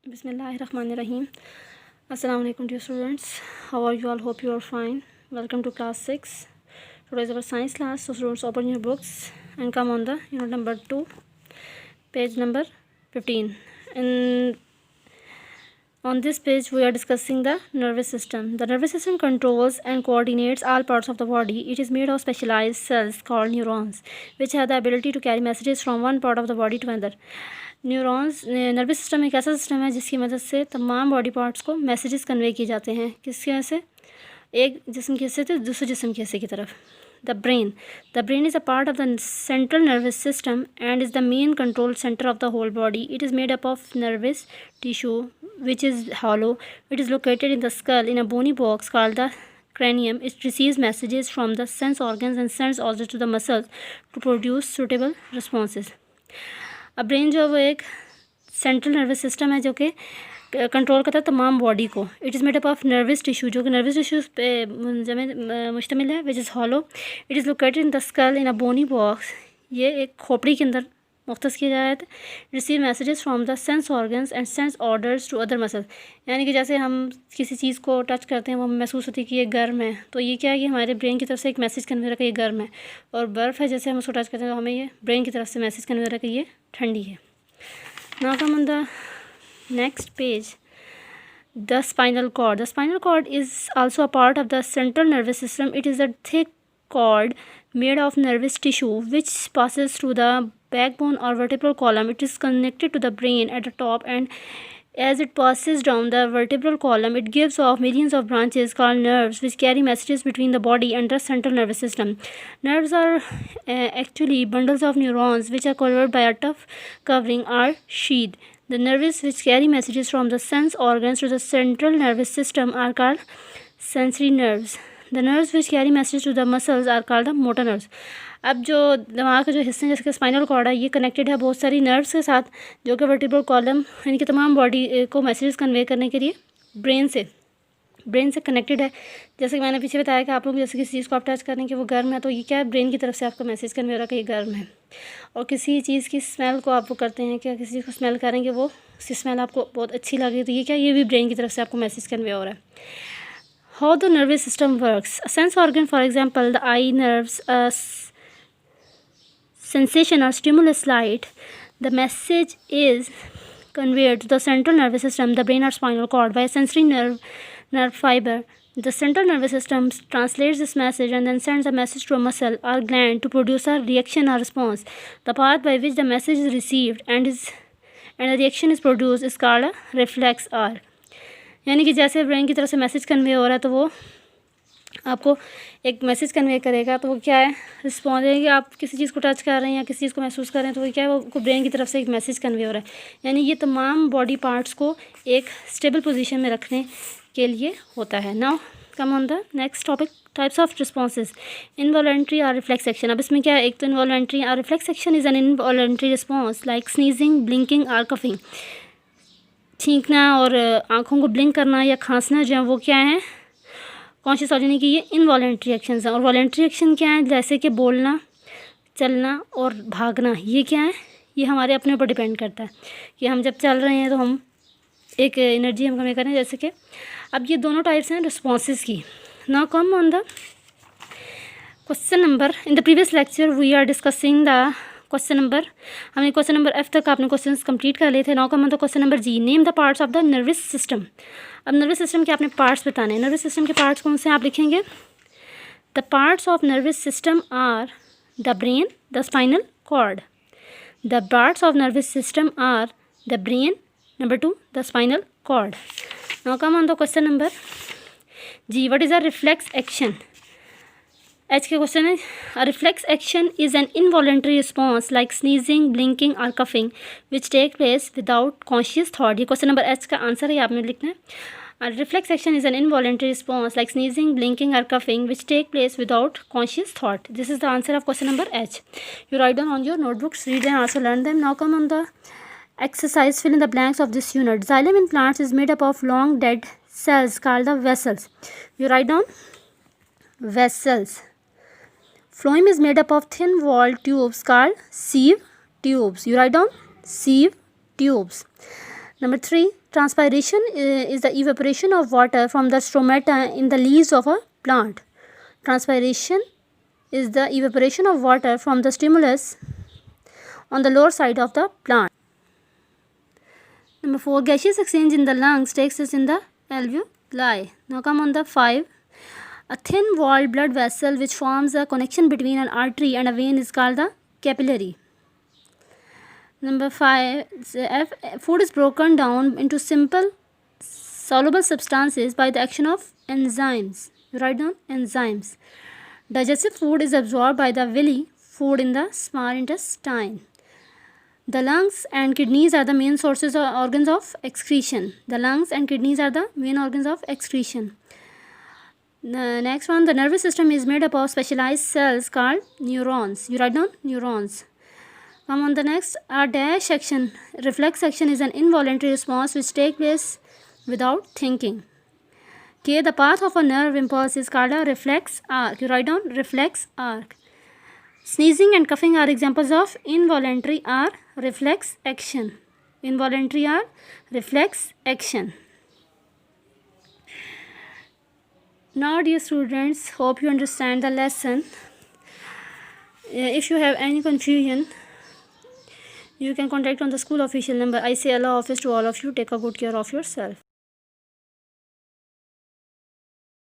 Bismillahirrahmanirrahim. Assalamu alaikum dear students. How are you all? Hope you are fine. Welcome to class 6. Today is our science class. So students, open your books and come on the unit number 2, page number 15. And on this page we are discussing the nervous system. The nervous system controls and coordinates all parts of the body. It is made of specialized cells called neurons, which have the ability to carry messages from one part of the body to another. Neurons nervous system एक ऐसा system है जिसकी मदद से तमाम body parts को messages convey किए जाते हैं, किसके वजह से, एक जिस्म के हिस्से से दूसरे जिस्म के हिस्से की तरफ. The brain is a part of the central nervous system and is the main control centre of the whole body. It is made up of nervous tissue which is hollow. It is located in the skull in a bony box called the cranium. It receives messages from the sense organs and sends orders to the muscles to produce suitable responses. अब brain जो है वो एक central nervous system है जो कि control करता है तमाम बॉडी को. It is made up of nervous tissue जो कि नर्वस टिश्यूज़ पे मुश्तमिल है, which is hollow. It is located in the skull in a bony box. ये एक खोपड़ी के अंदर मुख्तस किया जाए थे. Receive messages from the sense organs and sense orders to other muscles. यानी कि जैसे हम किसी चीज़ को टच करते हैं वो हमें महसूस होती है कि ये गर्म है, तो ये क्या है कि हमारे ब्रेन की तरफ से एक मैसेज कन्वे हो रहा है कि ये गर्म है. और बर्फ़ है, जैसे हम उसको टच करते हैं तो हमें ये ब्रेन की तरफ से मैसेज कन्वे हो रहा है कि ये ठंडी है. Now come on the next page. The spinal cord. The spinal cord is also a part of the central nervous system. It is a thick cord made of nervous tissue which passes through the backbone or vertebral column. It is connected to the brain at the top, and as it passes down the vertebral column, it gives off millions of branches called nerves which carry messages between the body and the central nervous system. Nerves are actually bundles of neurons which are covered by a tough covering or sheath. The nerves which carry messages from the sense organs to the central nervous system are called sensory nerves. The nerves which carry messages to the muscles are called the motor nerves. अब जो दिमाग के जो हिस्से हैं जैसे कि spinal cord है, ये कनेक्टेड है बहुत सारी नर्व्स के साथ जो कि वर्टिब्रल कॉलम यानी कि तमाम बॉडी को मैसेजेस कन्वे करने के लिए ब्रेन से कनेक्टेड है. जैसे कि मैंने पीछे बताया कि आप लोग जैसे किसी चीज़ को आप टच करें कि वो गर्म है, तो ये क्या है, ब्रेन की तरफ से आपका मैसेज कन्वे हो रहा है कि ये गर्म है. और किसी चीज़ की स्मेल को आप वो करते हैं कि किसी चीज़ को स्मेल करेंगे वो उसकी स्मेल आपको बहुत अच्छी लगी, तो ये क्या, ये भी ब्रेन की तरफ से आपको मैसेज कन्वे हो रहा है. How the nervous system works. Sense organ, for example the I nerves, sensation or stimulus light. The message is conveyed to the central nervous system, the brain or spinal cord, by a sensory nerve fiber. The central nervous system translates this message and then sends a message to a muscle or gland to produce a reaction or response. The path by which the message is received and a reaction is produced is called a reflex arc. यानी कि जैसे brain की तरफ से message convey हो रहा है तो वो आपको एक मैसेज कन्वे करेगा, तो वो क्या है, रिस्पॉन्स है कि आप किसी चीज़ को टच कर रहे हैं या किसी चीज़ को महसूस कर रहे हैं, तो वो क्या है, वो ब्रेन की तरफ से एक मैसेज कन्वे हो रहा है. यानी ये तमाम बॉडी पार्ट्स को एक स्टेबल पोजीशन में रखने के लिए होता है. Now come on the next topic, types of responses. Involuntary और रिफ्लेक्स एक्शन. अब इसमें क्या है, एक तो इनवॉलंट्री और reflex action is an involuntary response like sneezing, blinking और कफिंग. छींकना और आँखों को ब्लिंक करना या खांसना जो है वो क्या है, कॉन्शियस ऑर्गन की ये इनवॉलंट्री एक्शंस हैं. और वॉलंट्री एक्शन क्या है, जैसे कि बोलना, चलना और भागना, ये क्या है, ये हमारे अपने ऊपर डिपेंड करता है कि हम जब चल रहे हैं तो हम एक एनर्जी हम कमी करें. जैसे कि अब ये दोनों टाइप्स हैं रिस्पॉन्सेज की. Now come on the question number. In the previous lecture we are discussing the question number, हमने क्वेश्चन नंबर एफ तक आपने क्वेश्चन कंप्लीट कर लिए थे. Now come on the question number G. Name the parts of the nervous system. अब nervous system के आपने parts बताने हैं. नर्वस सिस्टम के पार्ट्स कौन से आप लिखेंगे. The parts of nervous system are the brain, the spinal cord. The parts of nervous system are the brain, number 2 the spinal cord. Now come on the question number G. What is a reflex action. H के question है, a reflex action is an involuntary response like sneezing, blinking और coughing which take place without conscious thought. ये question number H का answer है, आपने लिखना है. A reflex action is an involuntary response like sneezing, blinking or coughing which take place without conscious thought. This is the answer of question number H. You write down on your notebooks, read and also learn them. Now come on the exercise, fill in the blanks of this unit. Xylem in plants is made up of long dead cells called the vessels. You write down vessels. Phloem is made up of thin walled tubes called sieve tubes. You write down sieve tubes. Number 3, transpiration is the evaporation of water from the stomata in the leaves of a plant. Transpiration is the evaporation of water from the stimulus on the lower side of the plant. Number 4, gaseous exchange in the lungs takes place in the alveoli. Now come on the 5. A thin-walled blood vessel which forms a connection between an artery and a vein is called the capillary. Number 5, food is broken down into simple soluble substances by the action of enzymes. You write down enzymes. Digested food is absorbed by the villi, food in the small intestine. The lungs and kidneys are the main sources or organs of excretion. The lungs and kidneys are the main organs of excretion. The next one, the nervous system is made up of specialized cells called neurons. You write down neurons. Come on the next, a dash action, reflex action is an involuntary response which takes place without thinking. Okay, the path of a nerve impulse is called a reflex arc. You write down reflex arc. Sneezing and coughing are examples of involuntary or reflex action. Involuntary or reflex action. Now dear students, hope you understand the lesson. If you have any confusion, you can contact on the school official number. I say Allah Hafiz to all of you. Take a good care of yourself.